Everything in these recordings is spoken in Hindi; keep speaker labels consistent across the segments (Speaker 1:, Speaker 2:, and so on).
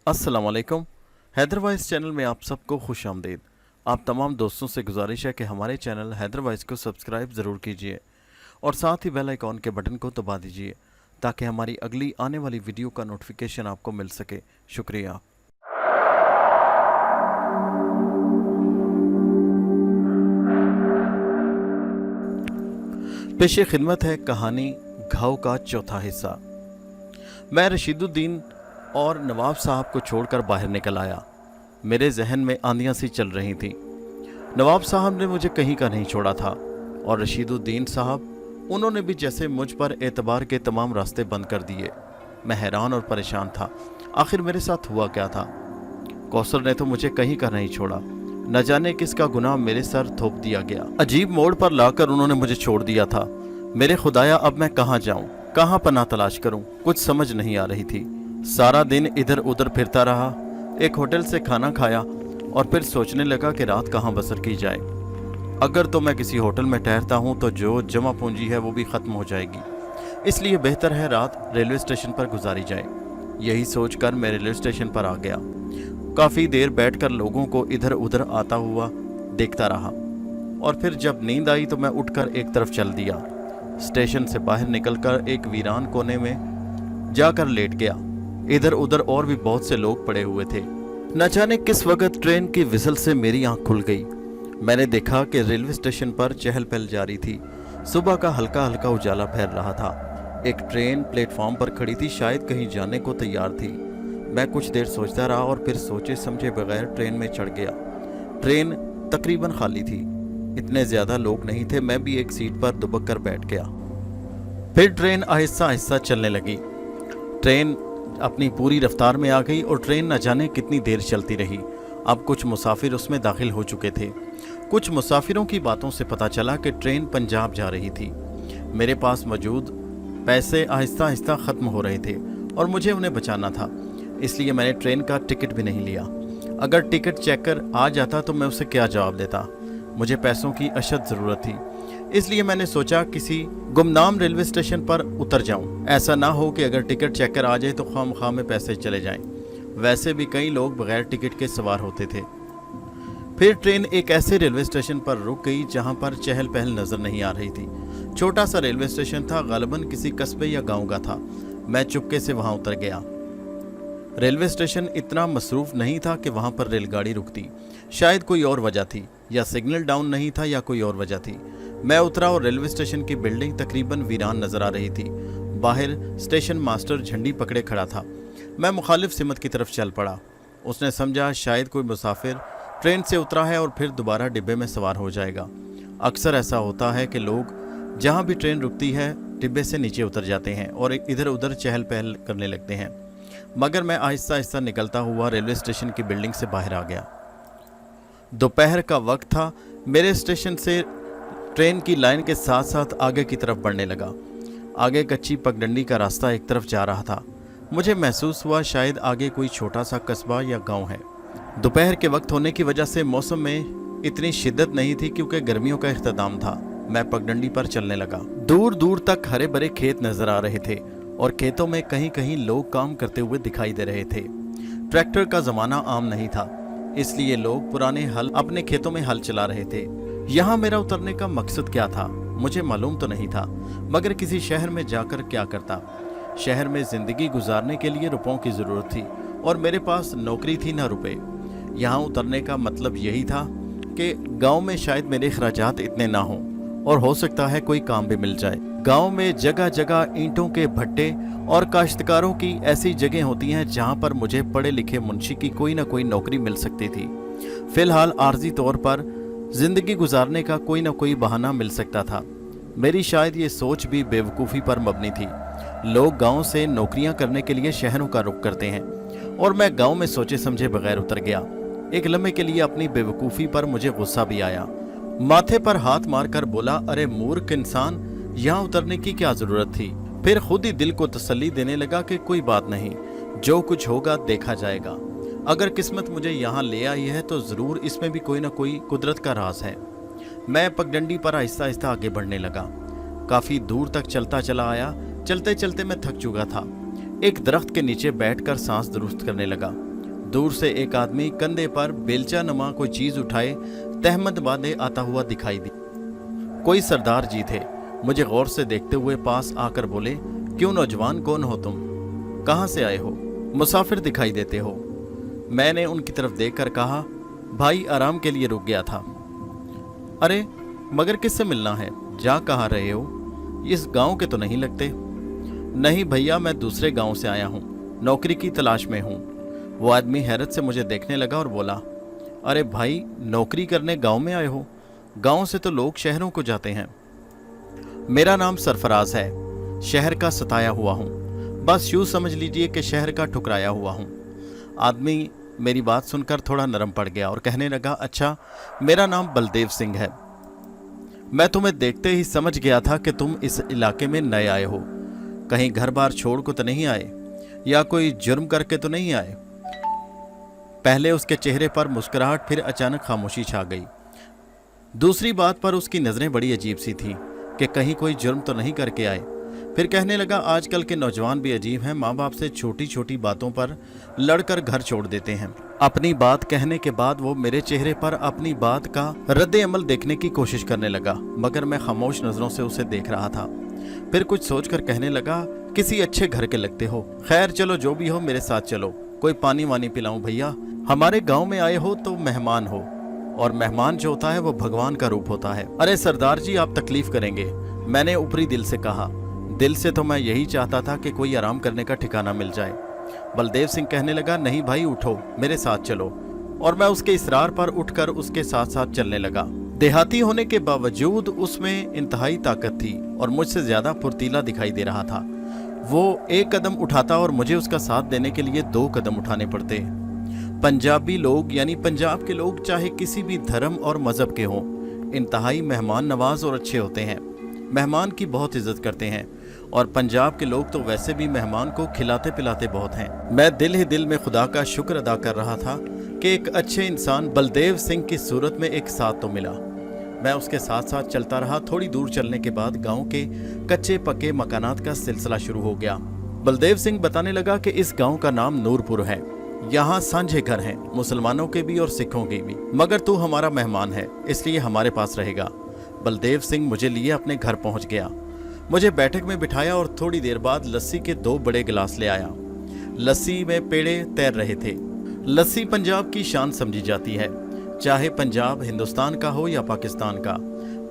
Speaker 1: अस्सलाम वालेकुम। हैदरवाइज़ चैनल में आप सबको खुश आमदीद। आप तमाम दोस्तों से गुजारिश है कि हमारे चैनल हैदरवाइज़ को सब्सक्राइब ज़रूर कीजिए और साथ ही बेल आइकॉन के बटन को दबा दीजिए ताकि हमारी अगली आने वाली वीडियो का नोटिफिकेशन आपको मिल सके। शुक्रिया। पेशे खिदमत है कहानी घाव का चौथा हिस्सा। मैं रशीदुद्दीन और नवाब साहब को छोड़कर बाहर निकल आया। मेरे जहन में आंधियां सी चल रही थीं। नवाब साहब ने मुझे कहीं का नहीं छोड़ा था और रशीदुद्दीन साहब, उन्होंने भी जैसे मुझ पर एतबार के तमाम रास्ते बंद कर दिए। मैं हैरान और परेशान था, आखिर मेरे साथ हुआ क्या था। कौसर ने तो मुझे कहीं का नहीं छोड़ा, न जाने किसका गुनाह मेरे सर थोप दिया गया। अजीब मोड़ पर लाकर उन्होंने मुझे छोड़ दिया था। मेरे खुदाया, अब मैं कहाँ जाऊं, कहाँ पनाह तलाश करूं, कुछ समझ नहीं आ रही थी। सारा दिन इधर उधर फिरता रहा। एक होटल से खाना खाया और फिर सोचने लगा कि रात कहाँ बसर की जाए। अगर तो मैं किसी होटल में ठहरता हूँ तो जो जमा पूंजी है वो भी ख़त्म हो जाएगी, इसलिए बेहतर है रात रेलवे स्टेशन पर गुजारी जाए। यही सोचकर मैं रेलवे स्टेशन पर आ गया। काफ़ी देर बैठकर लोगों को इधर उधर आता हुआ देखता रहा और फिर जब नींद आई तो मैं उठकर एक तरफ चल दिया। स्टेशन से बाहर निकलकर एक वीरान कोने में जाकर लेट गया। इधर उधर और भी बहुत से लोग पड़े हुए थे। न जाने किस वक्त ट्रेन की विसल से मेरी आंख खुल गई। मैंने देखा कि रेलवे स्टेशन पर चहल पहल जारी थी। सुबह का हल्का हल्का उजाला फैल रहा था। एक ट्रेन प्लेटफॉर्म पर खड़ी थी, शायद कहीं जाने को तैयार थी। मैं कुछ देर सोचता रहा और फिर सोचे समझे बगैर ट्रेन में चढ़ गया। ट्रेन तकरीबन खाली थी, इतने ज्यादा लोग नहीं थे। मैं भी एक सीट पर दुबक कर बैठ गया। फिर ट्रेन आहिस्ता आहिस्ता चलने लगी। ट्रेन अपनी पूरी रफ्तार में आ गई और ट्रेन न जाने कितनी देर चलती रही। अब कुछ मुसाफिर उसमें दाखिल हो चुके थे। कुछ मुसाफिरों की बातों से पता चला कि ट्रेन पंजाब जा रही थी। मेरे पास मौजूद पैसे आहिस्ता आहिस्ता ख़त्म हो रहे थे और मुझे उन्हें बचाना था, इसलिए मैंने ट्रेन का टिकट भी नहीं लिया। अगर टिकट चेकर आ जाता तो मैं उसे क्या जवाब देता। मुझे पैसों की अशद ज़रूरत थी, इसलिए मैंने सोचा किसी गुमनाम रेलवे स्टेशन पर उतर जाऊं। ऐसा ना हो कि अगर टिकट चेकर आ जाए तो खामखा में पैसे चले जाएं। वैसे भी कई लोग बगैर टिकट के सवार होते थे। फिर ट्रेन एक ऐसे रेलवे स्टेशन पर रुक गई जहां पर चहल पहल नजर नहीं आ रही थी। छोटा सा रेलवे स्टेशन था, गालिबन किसी कस्बे या गांव का था। मैं चुपके से वहां उतर गया। रेलवे स्टेशन इतना मसरूफ नहीं था कि वहां पर रेलगाड़ी रुकती। शायद कोई और वजह थी, या सिग्नल डाउन नहीं था या कोई और वजह थी। मैं उतरा और रेलवे स्टेशन की बिल्डिंग तकरीबन वीरान नजर आ रही थी। बाहर स्टेशन मास्टर झंडी पकड़े खड़ा था। मैं मुखालिफ सिमत की तरफ चल पड़ा। उसने समझा शायद कोई मुसाफिर ट्रेन से उतरा है और फिर दोबारा डिब्बे में सवार हो जाएगा। अक्सर ऐसा होता है कि लोग जहां भी ट्रेन रुकती है डिब्बे से नीचे उतर जाते हैं और इधर उधर चहल पहल करने लगते हैं। मगर मैं आहिस्ता आहिस्ता निकलता हुआ रेलवे स्टेशन की बिल्डिंग से बाहर आ गया। दोपहर का वक्त था। मेरे स्टेशन से ट्रेन की लाइन के साथ साथ आगे की तरफ बढ़ने लगा। आगे कच्ची पगडंडी का रास्ता एक तरफ जा रहा था। मुझे महसूस हुआ शायद आगे कोई छोटा सा कस्बा या गांव है। दोपहर के वक्त होने की वजह से मौसम में इतनी शिद्दत नहीं थी क्योंकि गर्मियों का इख्तिताम था। मैं पगडंडी पर चलने लगा। दूर दूर तक हरे भरे खेत नजर आ रहे थे और खेतों में कहीं कहीं लोग काम करते हुए दिखाई दे रहे थे। ट्रैक्टर का जमाना आम नहीं था, इसलिए लोग पुराने हल अपने खेतों में हल चला रहे थे। यहाँ मेरा उतरने का मकसद क्या था मुझे मालूम तो नहीं था, मगर किसी शहर में जाकर क्या करता। शहर में जिंदगी गुजारने के लिए रुपयों की जरूरत थी और मेरे पास नौकरी थी ना रुपए। यहाँ उतरने का मतलब यही था कि गांव में शायद मेरे खर्चात इतने ना हों और हो सकता है कोई काम भी मिल जाए। गांव में जगह जगह ईंटों के भट्टे और काश्तकारों की ऐसी जगह होती हैं जहां पर मुझे पढ़े लिखे मुंशी की कोई ना कोई नौकरी मिल सकती थी। फिलहाल आर्जी तौर पर जिंदगी गुजारने का कोई ना कोई बहाना मिल सकता था। मेरी शायद ये सोच भी बेवकूफ़ी पर मबनी थी। लोग गांव से नौकरियां करने के लिए शहरों का रुख करते हैं और मैं गांव में सोचे समझे बगैर उतर गया। एक लम्हे के लिए अपनी बेवकूफ़ी पर मुझे गुस्सा भी आया। माथे पर हाथ मारकर बोला, अरे मूर्ख इंसान, यहाँ उतरने की क्या जरूरत थी। फिर खुद ही दिल को तसल्ली देने लगा कि कोई बात नहीं, जो कुछ होगा देखा जाएगा। अगर किस्मत मुझे यहाँ ले आई है तो जरूर इसमें भी कोई ना कोई कुदरत का राज है। मैं पगडंडी पर आहिस्ता आहिस्ता आगे बढ़ने लगा। काफी दूर तक चलता चला आया। चलते चलते मैं थक चुका था। एक दरख्त के नीचे बैठकर सांस दुरुस्त करने लगा। दूर से एक आदमी कंधे पर बेलचा नमा कोई चीज उठाए तहमद बांधे आता हुआ दिखाई दी। कोई सरदार जी थे। मुझे गौर से देखते हुए पास आकर बोले, क्यों नौजवान, कौन हो तुम, कहाँ से आए हो, मुसाफिर दिखाई देते हो। मैंने उनकी तरफ देखकर कहा, भाई आराम के लिए रुक गया था। अरे मगर किससे मिलना है, जा कहाँ रहे हो, इस गांव के तो नहीं लगते। नहीं भैया, मैं दूसरे गांव से आया हूँ, नौकरी की तलाश में हूँ। वो आदमी हैरत से मुझे देखने लगा और बोला, अरे भाई नौकरी करने गांव में आए हो, गांव से तो लोग शहरों को जाते हैं। मेरा नाम सरफराज है, शहर का सताया हुआ हूँ, बस यूँ समझ लीजिए कि शहर का ठुकराया हुआ हूँ। आदमी मेरी बात सुनकर थोड़ा नरम पड़ गया और कहने लगा, अच्छा मेरा नाम बलदेव सिंह है। मैं तुम्हें देखते ही समझ गया था कि तुम इस इलाके में नए आए हो, कहीं घर बार छोड़ को तो नहीं आए या कोई जुर्म करके तो नहीं आए। पहले उसके चेहरे पर मुस्कुराहट, फिर अचानक खामोशी छा गई। दूसरी बात पर उसकी नज़रें बड़ी अजीब सी थी कि कहीं कोई जुर्म तो नहीं करके आए। फिर कहने लगा, आजकल के नौजवान भी अजीब हैं, माँ बाप से छोटी छोटी बातों पर लड़कर घर छोड़ देते हैं। अपनी बात कहने के बाद वो मेरे चेहरे पर अपनी बात का रद्द अमल देखने की कोशिश करने लगा, मगर मैं खामोश नजरों से उसे देख रहा था। फिर कुछ सोचकर कहने लगा, किसी अच्छे घर के लगते हो, खैर चलो जो भी हो मेरे साथ चलो, कोई पानी वानी पिलाऊं भैया, हमारे गाँव में आए हो तो मेहमान हो, और मेहमान जो होता है वो भगवान का रूप होता है। अरे सरदार जी आप तकलीफ करेंगे, मैंने ऊपरी दिल से कहा। दिल से तो मैं यही चाहता था कि कोई आराम करने का ठिकाना मिल जाए। बलदेव सिंह कहने लगा, नहीं भाई उठो, मेरे साथ चलो, और मैं उसके इसरार पर उठकर उसके साथ साथ चलने लगा। देहाती होने के बावजूद उसमें इंतहाई ताकत थी और मुझसे ज्यादा फुर्तीला दिखाई दे रहा था। वो एक कदम उठाता और मुझे उसका साथ देने के लिए 2 कदम उठाने पड़ते। पंजाबी लोग यानी पंजाब के लोग चाहे किसी भी धर्म और मजहब के हों, इंतहाई मेहमान नवाज और अच्छे होते हैं, मेहमान की बहुत इज्जत करते हैं, और पंजाब के लोग तो वैसे भी मेहमान को खिलाते पिलाते बहुत हैं। मैं दिल ही दिल में खुदा का शुक्र अदा कर रहा था कि एक अच्छे इंसान बलदेव सिंह की सूरत में एक साथ तो मिला। मैं उसके साथ साथ चलता रहा। थोड़ी दूर चलने के बाद गांव के कच्चे पक्के मकानात का सिलसिला शुरू हो गया। बलदेव सिंह बताने लगा कि इस गांव का नाम नूरपुर है, यहाँ सांझे घर हैं, मुसलमानों के भी और सिखों के भी, मगर तू हमारा मेहमान है इसलिए हमारे पास रहेगा। बलदेव सिंह मुझे लिए अपने घर पहुंच गया, मुझे बैठक में बिठाया और थोड़ी देर बाद लस्सी के 2 बड़े गिलास ले आया। लस्सी में पेड़े तैर रहे थे। लस्सी पंजाब की शान समझी जाती है, चाहे पंजाब हिंदुस्तान का हो या पाकिस्तान का,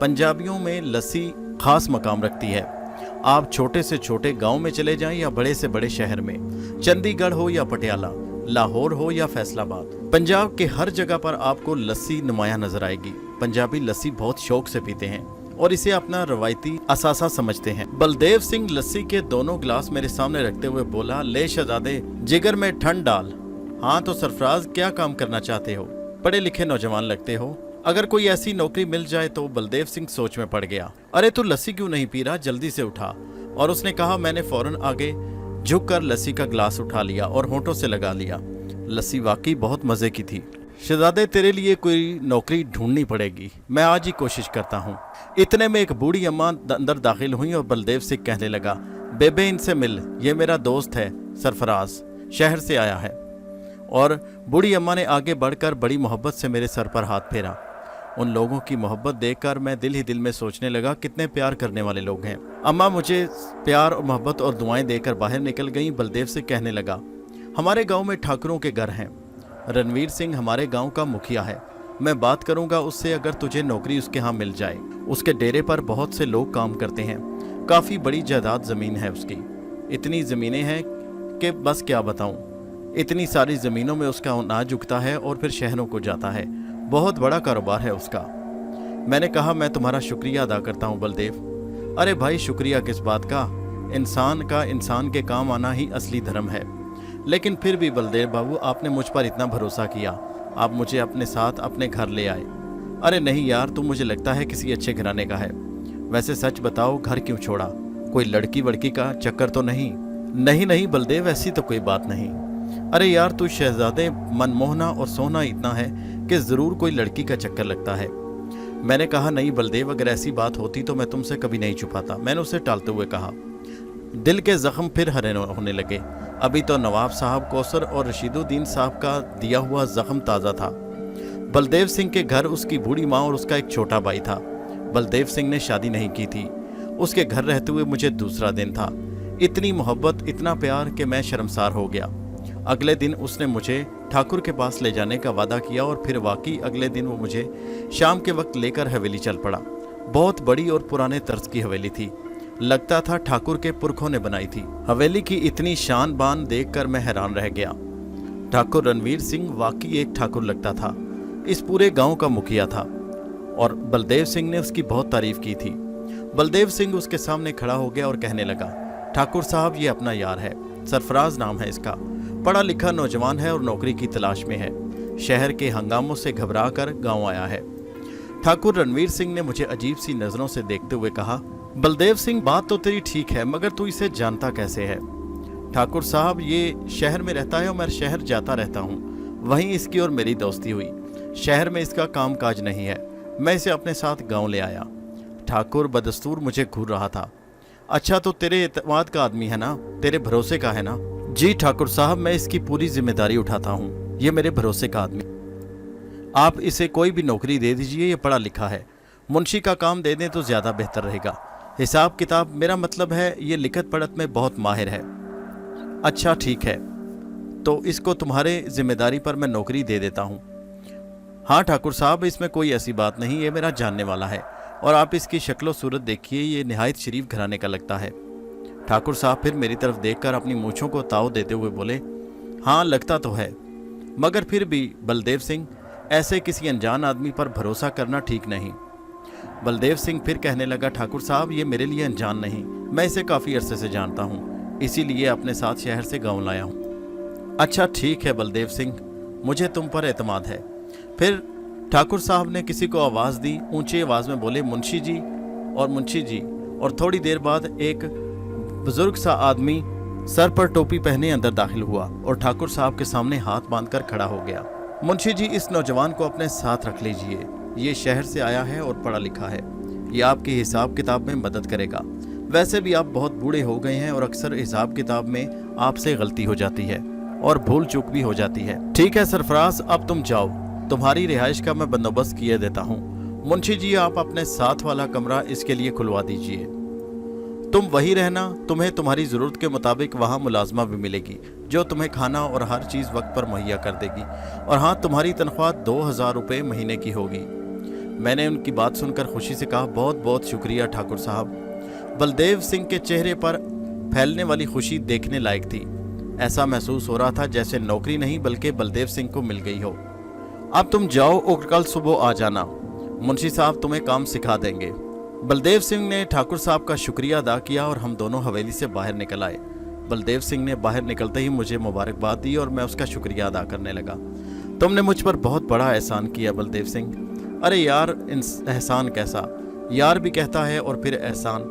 Speaker 1: पंजाबियों में लस्सी खास मकाम रखती है। आप छोटे से छोटे गांव में चले जाएं या बड़े से बड़े शहर में, चंडीगढ़ हो या पटियाला, लाहौर हो या फैसलाबाद, पंजाब के हर जगह पर आपको लस्सी नुमाया नजर आएगी। पंजाबी लस्सी बहुत शौक से पीते हैं और इसे अपना रवायती असासा समझते हैं। बलदेव सिंह लस्सी के दोनों गिलास मेरे सामने रखते हुए बोला, ले शहजादे जिगर में ठंड डाल। हाँ तो सरफराज क्या काम करना चाहते हो, पढ़े लिखे नौजवान लगते हो, अगर कोई ऐसी नौकरी मिल जाए तो। बलदेव सिंह सोच में पड़ गया। अरे तू लस्सी क्यों नहीं पी रहा, जल्दी से उठा। और उसने कहा। मैंने फौरन आगे झुककर लस्सी का गिलास उठा लिया और होंठों से लगा लिया। लस्सी वाकई बहुत मजे की थी। शहजादे तेरे लिए कोई नौकरी ढूंढनी पड़ेगी, मैं आज ही कोशिश करता हूँ। इतने में एक बूढ़ी अम्मा अंदर दाखिल हुई और बलदेव सिंह कहने लगा, बेबे इनसे मिल, ये मेरा दोस्त है सरफराज, शहर से आया है। और बूढ़ी अम्मा ने आगे बढ़कर बड़ी मोहब्बत से मेरे सर पर हाथ फेरा। उन लोगों की मोहब्बत देखकर मैं दिल ही दिल में सोचने लगा, कितने प्यार करने वाले लोग हैं। अम्मा मुझे प्यार और मोहब्बत और दुआएं देकर बाहर निकल गई। बलदेव से कहने लगा, हमारे गांव में ठाकुरों के घर हैं, रणवीर सिंह हमारे गांव का मुखिया है, मैं बात करूंगा उससे, अगर तुझे नौकरी उसके यहाँ मिल जाए। उसके डेरे पर बहुत से लोग काम करते हैं, काफ़ी बड़ी जायदाद ज़मीन है उसकी, इतनी ज़मीनें हैं कि बस क्या बताऊं। इतनी सारी ज़मीनों में उसका अनाज उगता है और फिर शहरों को जाता है, बहुत बड़ा कारोबार है उसका। मैंने कहा, मैं तुम्हारा शुक्रिया अदा करता हूँ बलदेव। अरे भाई शुक्रिया किस बात का इंसान के काम आना ही असली धर्म है। लेकिन फिर भी बलदेव बाबू, आपने मुझ पर इतना भरोसा किया, आप मुझे अपने साथ अपने घर ले आए। अरे नहीं यार, तुम मुझे लगता है किसी अच्छे घराने का है। वैसे सच बताओ, घर क्यों छोड़ा, कोई लड़की वड़की का चक्कर तो नहीं? नहीं बलदेव, ऐसी तो कोई बात नहीं। अरे यार तू शहजादे मनमोहना और सोना इतना है कि ज़रूर कोई लड़की का चक्कर लगता है। मैंने कहा, नहीं बलदेव, अगर ऐसी बात होती तो मैं तुमसे कभी नहीं छुपाता। मैंने उसे टालते हुए कहा। दिल के जख्म फिर हरे होने लगे। अभी तो नवाब साहब कौसर और रशीदुद्दीन साहब का दिया हुआ जख्म ताज़ा था। बलदेव सिंह के घर उसकी बूढ़ी माँ और उसका एक छोटा भाई था। बलदेव सिंह ने शादी नहीं की थी। उसके घर रहते हुए मुझे दूसरा दिन था। इतनी मोहब्बत, इतना प्यार कि मैं शर्मसार हो गया। अगले दिन उसने मुझे ठाकुर के पास ले जाने का वादा किया और फिर वाकई अगले दिन वो मुझे शाम के वक्त लेकर हवेली चल पड़ा। बहुत बड़ी और पुराने तर्ज की हवेली थी। लगता था ठाकुर के पुरखों ने बनाई थी। हवेली की इतनी शान बान देखकर मैं हैरान रह गया। ठाकुर रणवीर सिंह वाकई एक ठाकुर लगता था। इस पूरे गांव का मुखिया था और बलदेव सिंह ने उसकी बहुत तारीफ की थी। बलदेव सिंह उसके सामने खड़ा हो गया और कहने लगा, ठाकुर साहब ये अपना यार है, सरफराज नाम है इसका, पढ़ा लिखा नौजवान है और नौकरी की तलाश में है। शहर के हंगामों से घबरा कर गाँव आया है। ठाकुर रणवीर सिंह ने मुझे अजीब सी नजरों से देखते हुए कहा, बलदेव सिंह बात तो तेरी ठीक है, मगर तू इसे जानता कैसे है? ठाकुर साहब ये शहर में रहता है और मैं शहर जाता रहता हूँ, वहीं इसकी और मेरी दोस्ती हुई। शहर में इसका काम काज नहीं है, मैं इसे अपने साथ गांव ले आया। ठाकुर बदस्तूर मुझे घूर रहा था। अच्छा तो तेरे एतमाद का आदमी है ना, तेरे भरोसे का है ना? जी ठाकुर साहब, मैं इसकी पूरी जिम्मेदारी उठाता हूँ, ये मेरे भरोसे का आदमी। आप इसे कोई भी नौकरी दे दीजिए, ये पढ़ा लिखा है। मुंशी का काम दे दें तो ज़्यादा बेहतर रहेगा। हिसाब किताब, मेरा मतलब है ये लिखत पढ़त में बहुत माहिर है। अच्छा ठीक है, तो इसको तुम्हारे जिम्मेदारी पर मैं नौकरी दे देता हूँ। हाँ ठाकुर साहब, इसमें कोई ऐसी बात नहीं, ये मेरा जानने वाला है और आप इसकी शक्लो सूरत देखिए, ये निहायत शरीफ घराने का लगता है। ठाकुर साहब फिर मेरी तरफ देखकर अपनी मूँछों को ताव देते हुए बोले, हाँ लगता तो है, मगर फिर भी बलदेव सिंह, ऐसे किसी अनजान आदमी पर भरोसा करना ठीक नहीं। बलदेव सिंह फिर कहने लगा, ठाकुर साहब ये मेरे लिए अनजान नहीं, मैं इसे काफ़ी अरसे से जानता हूँ, इसीलिए अपने साथ शहर से गाँव लाया हूँ। अच्छा ठीक है बलदेव सिंह, मुझे तुम पर एतमाद है। फिर ठाकुर साहब ने किसी को आवाज़ दी, ऊंची आवाज़ में बोले, मुंशी जी और मुंशी जी। और थोड़ी देर बाद एक बुजुर्ग सा आदमी सर पर टोपी पहने अंदर दाखिल हुआ और ठाकुर साहब के सामने हाथ बांधकर खड़ा हो गया। मुंशी जी, इस नौजवान को अपने साथ रख लीजिए, ये शहर से आया है और पढ़ा लिखा है, ये आपकी हिसाब किताब में मदद करेगा। वैसे भी आप बहुत बूढ़े हो गए हैं और अक्सर हिसाब किताब में आपसे गलती हो जाती है और भूल चूक भी हो जाती है। ठीक है सरफराज, अब तुम जाओ, तुम्हारी रिहाइश का मैं बंदोबस्त किए देता हूँ। मुंशी जी आप अपने साथ वाला कमरा इसके लिए खुलवा दीजिए। तुम वही रहना, तुम्हें तुम्हारी ज़रूरत के मुताबिक वहाँ मुलाजमा भी मिलेगी जो तुम्हें खाना और हर चीज़ वक्त पर मुहैया कर देगी। और हाँ, तुम्हारी तनख्वाह 2000 रुपये महीने की होगी। मैंने उनकी बात सुनकर खुशी से कहा, बहुत बहुत शुक्रिया ठाकुर साहब। बलदेव सिंह के चेहरे पर फैलने वाली खुशी देखने लायक थी। ऐसा महसूस हो रहा था जैसे नौकरी नहीं बल्कि बलदेव सिंह को मिल गई हो। अब तुम जाओ और कल सुबह आ जाना, मुंशी साहब तुम्हें काम सिखा देंगे। बलदेव सिंह ने ठाकुर साहब का शुक्रिया अदा किया और हम दोनों हवेली से बाहर निकल आए। बलदेव सिंह ने बाहर निकलते ही मुझे मुबारकबाद दी और मैं उसका शुक्रिया अदा करने लगा। तुमने मुझ पर बहुत बड़ा एहसान किया बलदेव सिंह। अरे यार, एहसान कैसा, यार भी कहता है और फिर एहसान।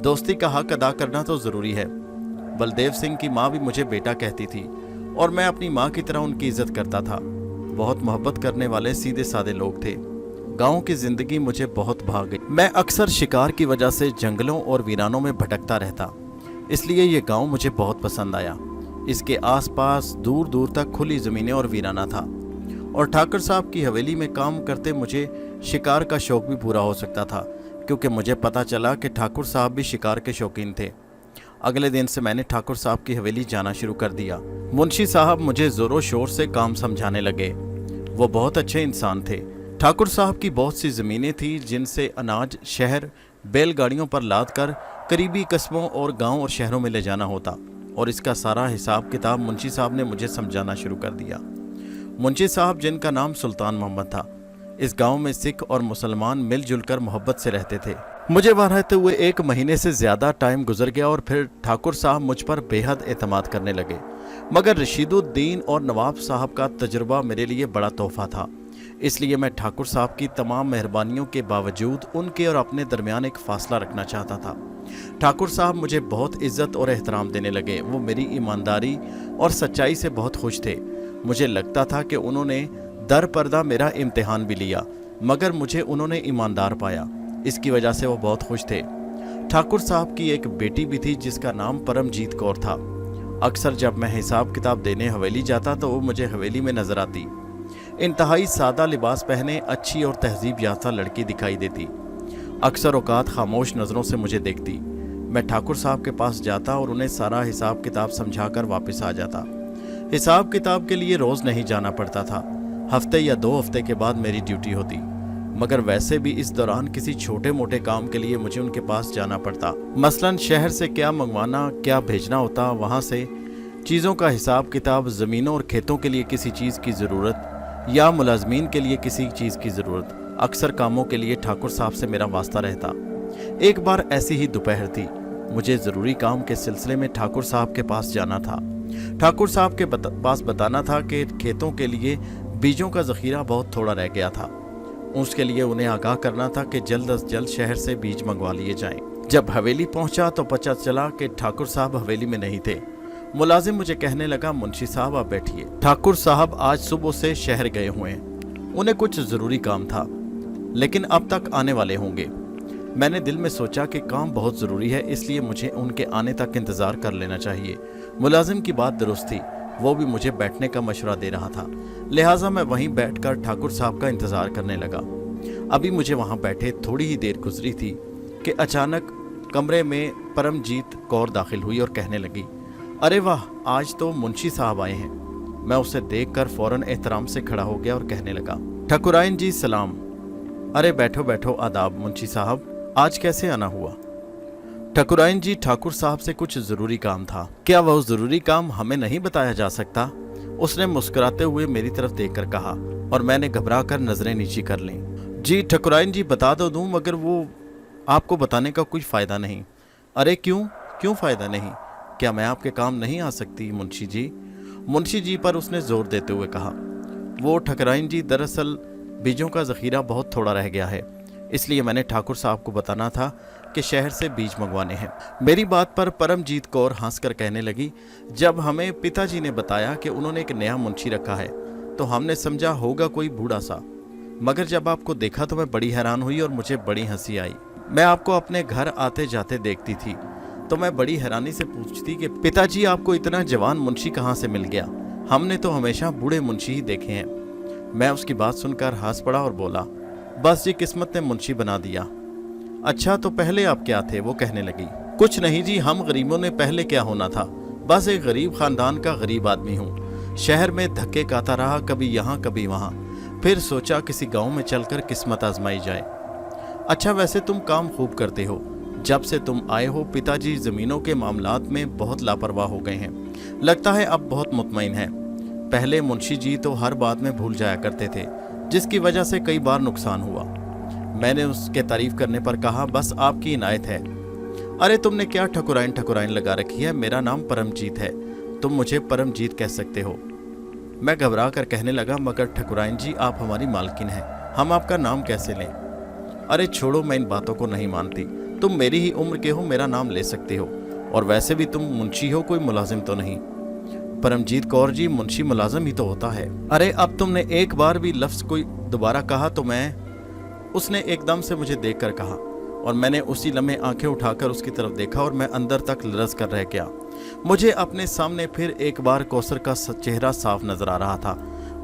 Speaker 1: दोस्ती का हक अदा करना तो ज़रूरी है। बलदेव सिंह की माँ भी मुझे बेटा कहती थी और मैं अपनी माँ की तरह उनकी इज्जत करता था। बहुत मोहब्बत करने वाले सीधे साधे लोग थे। गांव की जिंदगी मुझे बहुत भा गई। मैं अक्सर शिकार की वजह से जंगलों और वीरानों में भटकता रहता, इसलिए ये गांव मुझे बहुत पसंद आया। इसके आसपास दूर दूर तक खुली ज़मीनें और वीराना था और ठाकुर साहब की हवेली में काम करते मुझे शिकार का शौक़ भी पूरा हो सकता था, क्योंकि मुझे पता चला कि ठाकुर साहब भी शिकार के शौकीन थे। अगले दिन से मैंने ठाकुर साहब की हवेली जाना शुरू कर दिया। मुंशी साहब मुझे ज़ोरों शोर से काम समझाने लगे। वो बहुत अच्छे इंसान थे। ठाकुर साहब की बहुत सी ज़मीनें थीं जिनसे अनाज शहर बैलगाड़ियों पर लाद कर करीबी कस्बों और गांव और शहरों में ले जाना होता, और इसका सारा हिसाब किताब मुंशी साहब ने मुझे समझाना शुरू कर दिया। मुंशी साहब, जिनका नाम सुल्तान मोहम्मद था, इस गांव में सिख और मुसलमान मिलजुल कर मोहब्बत से रहते थे। मुझे वहाँ रहते हुए 1 महीने से ज़्यादा टाइम गुजर गया और फिर ठाकुर साहब मुझ पर बेहद एतमाद करने लगे। मगर रशीदुद्दीन और नवाब साहब का तजुर्बा मेरे लिए बड़ा तोहफा था, इसलिए मैं ठाकुर साहब की तमाम मेहरबानियों के बावजूद उनके और अपने दरमियान एक फ़ासला रखना चाहता था। ठाकुर साहब मुझे बहुत इज्जत और एहतराम देने लगे। वो मेरी ईमानदारी और सच्चाई से बहुत खुश थे। मुझे लगता था कि उन्होंने दर पर्दा मेरा इम्तिहान भी लिया, मगर मुझे उन्होंने ईमानदार पाया। इसकी वजह से वो बहुत खुश थे। ठाकुर साहब की एक बेटी भी थी जिसका नाम परमजीत कौर था। अक्सर जब मैं हिसाब किताब देने हवेली जाता तो वो मुझे हवेली में नजर आती। इंतहाई सादा लिबास पहने अच्छी और तहजीब याफ्ता लड़की दिखाई देती। अक्सर औकात खामोश नज़रों से मुझे देखती। मैं ठाकुर साहब के पास जाता और उन्हें सारा हिसाब किताब समझाकर वापस आ जाता। हिसाब किताब के लिए रोज़ नहीं जाना पड़ता था, हफ्ते या 2 हफ्ते के बाद मेरी ड्यूटी होती। मगर वैसे भी इस दौरान किसी छोटे मोटे काम के लिए मुझे उनके पास जाना पड़ता। मसलन शहर से क्या मंगवाना, क्या भेजना होता, वहाँ से चीज़ों का हिसाब किताब, ज़मीनों और खेतों के लिए किसी चीज़ की ज़रूरत या मुलाजमीन के लिए किसी चीज़ की ज़रूरत, अक्सर कामों के लिए ठाकुर साहब से मेरा वास्ता रहता। एक बार ऐसी ही दोपहर थी। मुझे ज़रूरी काम के सिलसिले में ठाकुर साहब के पास जाना था। ठाकुर साहब के पास बताना था कि खेतों के लिए बीजों का ज़ख़ीरा बहुत थोड़ा रह गया था। उसके लिए उन्हें आगाह करना था कि जल्द अज जल्द शहर से बीज मंगवा लिए जाएं। जब हवेली पहुंचा तो पता चला कि ठाकुर साहब हवेली में नहीं थे। मुलाजिम मुझे कहने लगा, मुंशी साहब आप बैठिए, ठाकुर साहब आज सुबह से शहर गए हुए हैं, उन्हें कुछ ज़रूरी काम था, लेकिन अब तक आने वाले होंगे। मैंने दिल में सोचा कि काम बहुत ज़रूरी है, इसलिए मुझे उनके आने तक इंतज़ार कर लेना चाहिए। मुलाजिम की बात दुरुस्त थी, वो भी मुझे बैठने का मशवरा दे रहा था, लिहाजा मैं वहीं बैठकर ठाकुर साहब का इंतज़ार करने लगा। अभी मुझे वहाँ बैठे थोड़ी ही देर गुजरी थी कि अचानक कमरे में परमजीत कौर दाखिल हुई और कहने लगी, अरे वाह, आज तो मुंशी साहब आए हैं। मैं उसे देखकर फौरन एहतराम से खड़ा हो गया और कहने लगा, ठकुराइन जी सलाम। अरे बैठो बैठो, आदाब मुंशी साहब, आज कैसे आना हुआ? ठकुराइन जी, ठाकुर साहब से कुछ ज़रूरी काम था। क्या वह ज़रूरी काम हमें नहीं बताया जा सकता? उसने मुस्कुराते हुए मेरी तरफ देखकर कहा और मैंने घबरा कर नज़रें नीची कर लीं। जी ठकुराइन जी, बता तो दूँ, मगर वो आपको बताने का कोई फ़ायदा नहीं। अरे क्यों फ़ायदा नहीं? क्या मैं आपके काम नहीं आ सकती मुंशी जी? मुंशी जी पर उसने ज़ोर देते हुए कहा, वो ठकुराइन जी, दरअसल बीजों का ज़ख़ीरा बहुत थोड़ा रह गया है, इसलिए मैंने ठाकुर साहब को बताना था कि शहर से बीज मंगवाने हैं। मेरी बात पर परमजीत कौर हंसकर कहने लगी, जब हमें पिताजी ने बताया कि उन्होंने एक नया मुंशी रखा है तो हमने समझा होगा कोई बूढ़ा सा, मगर जब आपको देखा तो मैं बड़ी हैरान हुई और मुझे बड़ी हंसी आई। मैं आपको अपने घर आते जाते देखती थी तो मैं बड़ी हैरानी से पूछती कि पिताजी, आपको इतना जवान मुंशी कहाँ से मिल गया? हमने तो हमेशा बूढ़े मुंशी ही देखे हैं। मैं उसकी बात सुनकर हंस पड़ा और बोला, बस ये किस्मत ने मुंशी बना दिया। अच्छा, तो पहले आप क्या थे? वो कहने लगी, कुछ नहीं जी, हम गरीबों ने पहले क्या होना था, बस एक गरीब खानदान का गरीब आदमी हूँ। शहर में धक्के खाता रहा, कभी यहाँ कभी वहाँ, फिर सोचा किसी गांव में चलकर किस्मत आजमाई जाए। अच्छा, वैसे तुम काम खूब करते हो। जब से तुम आए हो पिताजी ज़मीनों के मामलात में बहुत लापरवाह हो गए हैं, लगता है अब बहुत मुतमईन है। पहले मुंशी जी तो हर बात में भूल जाया करते थे, जिसकी वजह से कई बार नुकसान हुआ। मैंने उसके तारीफ करने पर कहा, बस आपकी इनायत है। अरे तुमने क्या ठकुराइन लगा रखी है? मेरा नाम परमजीत है, तुम मुझे परमजीत कह सकते हो। मैं घबरा कर कहने लगा, मगर ठकुराइन जी, आप हमारी मालकिन हैं, हम आपका नाम कैसे लें? अरे छोड़ो, मैं इन बातों को नहीं मानती। तुम मेरी ही उम्र के हो, मेरा नाम ले सकते हो, और वैसे भी तुम मुंशी हो, कोई मुलाजिम तो नहीं। परमजीत कौर जी, मुंशी मुलाजिम ही तो होता है। अरे अब तुमने एक बार भी लफ्ज़ कोई दोबारा कहा तो मैं, उसने एकदम से मुझे देखकर कहा, और मैंने उसी लम्हे आंखें उठाकर उसकी तरफ देखा और मैं अंदर तक लरज़ कर रह गया। मुझे अपने सामने फिर एक बार कौसर का चेहरा साफ नजर आ रहा था,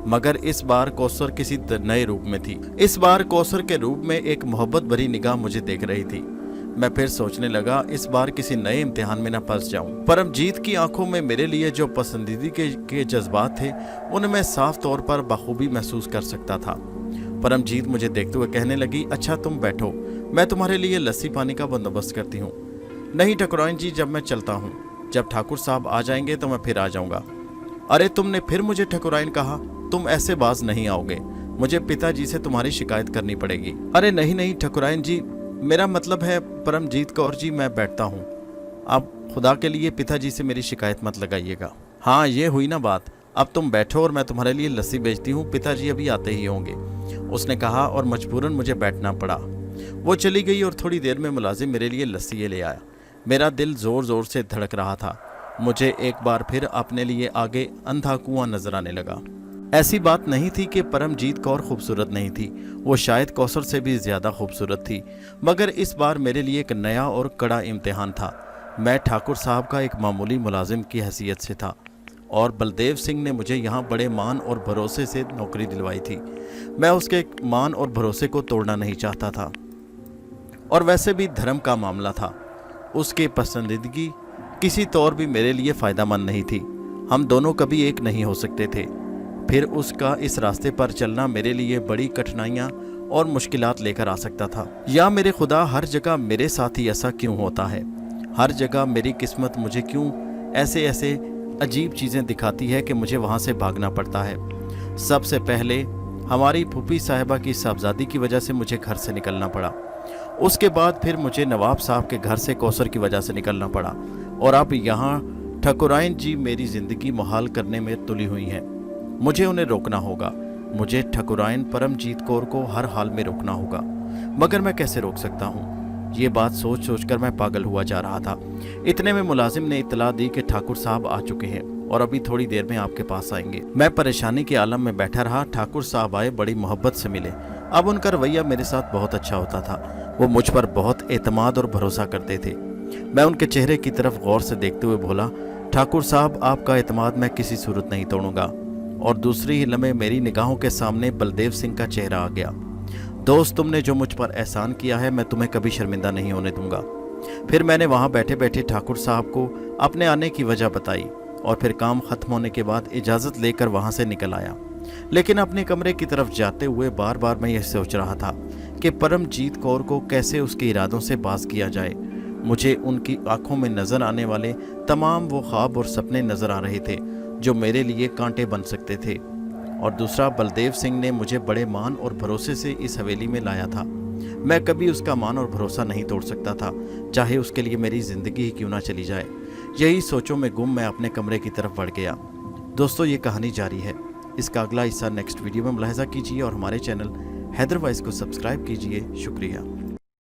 Speaker 1: मगर इस बार कौसर किसी नए रूप में थी। इस बार कौसर के रूप में एक मोहब्बत भरी निगाह मुझे देख रही थी। मैं फिर सोचने लगा, इस बार किसी नए इम्तिहान में न फंस जाऊं। परमजीत की आंखों में मेरे लिए जो पसंदीदा के जज्बात थे, उन्हें मैं साफ तौर पर बखूबी महसूस कर सकता था। परमजीत मुझे देखते हुए कहने लगी, अच्छा तुम बैठो, मैं तुम्हारे लिए लस्सी पानी का बंदोबस्त करती हूँ। नहीं ठकुराइन जी, जब मैं चलता हूँ, जब ठाकुर साहब आ जाएंगे तो मैं फिर आ जाऊँगा। अरे तुमने फिर मुझे ठकुराइन कहा, तुम ऐसे बाज नहीं आओगे, मुझे पिताजी से तुम्हारी शिकायत करनी पड़ेगी। अरे नहीं ठकुराइन जी, मेरा मतलब है परमजीत कौर जी, मैं बैठता हूँ, आप खुदा के लिए पिताजी से मेरी शिकायत मत लगाइएगा। हाँ, ये हुई ना बात, अब तुम बैठो और मैं तुम्हारे लिए लस्सी बेचती हूँ, पिताजी अभी आते ही होंगे, उसने कहा, और मजबूरन मुझे बैठना पड़ा। वो चली गई और थोड़ी देर में मुलाजिम मेरे लिए लस्सी ले आया। मेरा दिल ज़ोर ज़ोर से धड़क रहा था। मुझे एक बार फिर अपने लिए आगे अंधा कुआं नजर आने लगा। ऐसी बात नहीं थी कि परमजीत कौर खूबसूरत नहीं थी, वो शायद कौसर से भी ज़्यादा खूबसूरत थी, मगर इस बार मेरे लिए एक नया और कड़ा इम्तिहान था। मैं ठाकुर साहब का एक मामूली मुलाजिम की हैसियत से था और बलदेव सिंह ने मुझे यहाँ बड़े मान और भरोसे से नौकरी दिलवाई थी। मैं उसके मान और भरोसे को तोड़ना नहीं चाहता था और वैसे भी धर्म का मामला था। उसकी पसंदीदगी किसी तौर भी मेरे लिए फ़ायदेमंद नहीं थी। हम दोनों कभी एक नहीं हो सकते थे। फिर उसका इस रास्ते पर चलना मेरे लिए बड़ी कठिनाइयाँ और मुश्किलात लेकर आ सकता था। या मेरे खुदा, हर जगह मेरे साथ ही ऐसा क्यों होता है? हर जगह मेरी किस्मत मुझे क्यों ऐसे ऐसे अजीब चीज़ें दिखाती है कि मुझे वहाँ से भागना पड़ता है। सबसे पहले हमारी फूफी साहिबा की साहबजादी की वजह से मुझे घर से निकलना पड़ा। उसके बाद फिर मुझे नवाब साहब के घर से कौसर की वजह से निकलना पड़ा और अब यहाँ ठकुराइन जी मेरी ज़िंदगी मुहाल करने में तुली हुई हैं। मुझे उन्हें रोकना होगा। मुझे ठकुराइन परमजीत कौर को हर हाल में रोकना होगा, मगर मैं कैसे रोक सकता हूँ? ये बात सोच सोच कर मैं पागल हुआ जा रहा था। इतने में मुलाजिम ने इतला दी कि ठाकुर साहब आ चुके हैं और अभी थोड़ी देर में आपके पास आएंगे। मैं परेशानी के आलम में बैठा रहा। ठाकुर साहब आए, बड़ी मोहब्बत से मिले। अब उनका रवैया मेरे साथ बहुत अच्छा होता था। वो मुझ पर बहुत एतमाद और भरोसा करते थे। मैं उनके चेहरे की तरफ गौर से देखते हुए बोला, ठाकुर साहब, आपका एतमाद मैं किसी सूरत नहीं तोड़ूंगा। और दूसरी ही लम्हे मेरी निगाहों के सामने बलदेव सिंह का चेहरा आ गया। दोस्त, तुमने जो मुझ पर एहसान किया है, मैं तुम्हें कभी शर्मिंदा नहीं होने दूंगा। फिर मैंने वहाँ बैठे बैठे ठाकुर साहब को अपने आने की वजह बताई और फिर काम ख़त्म होने के बाद इजाज़त लेकर वहाँ से निकल आया। लेकिन अपने कमरे की तरफ जाते हुए बार बार मैं यह सोच रहा था कि परमजीत कौर को कैसे उसके इरादों से बाज किया जाए। मुझे उनकी आंखों में नज़र आने वाले तमाम वो ख्वाब और सपने नज़र आ रहे थे जो मेरे लिए कांटे बन सकते थे। और दूसरा, बलदेव सिंह ने मुझे बड़े मान और भरोसे से इस हवेली में लाया था। मैं कभी उसका मान और भरोसा नहीं तोड़ सकता था, चाहे उसके लिए मेरी ज़िंदगी ही क्यों ना चली जाए। यही सोचों में गुम मैं अपने कमरे की तरफ बढ़ गया। दोस्तों, ये कहानी जारी है। इसका अगला हिस्सा नेक्स्ट वीडियो में मुलाहिजा कीजिए और हमारे चैनल हैदर वॉइस को सब्सक्राइब कीजिए। शुक्रिया।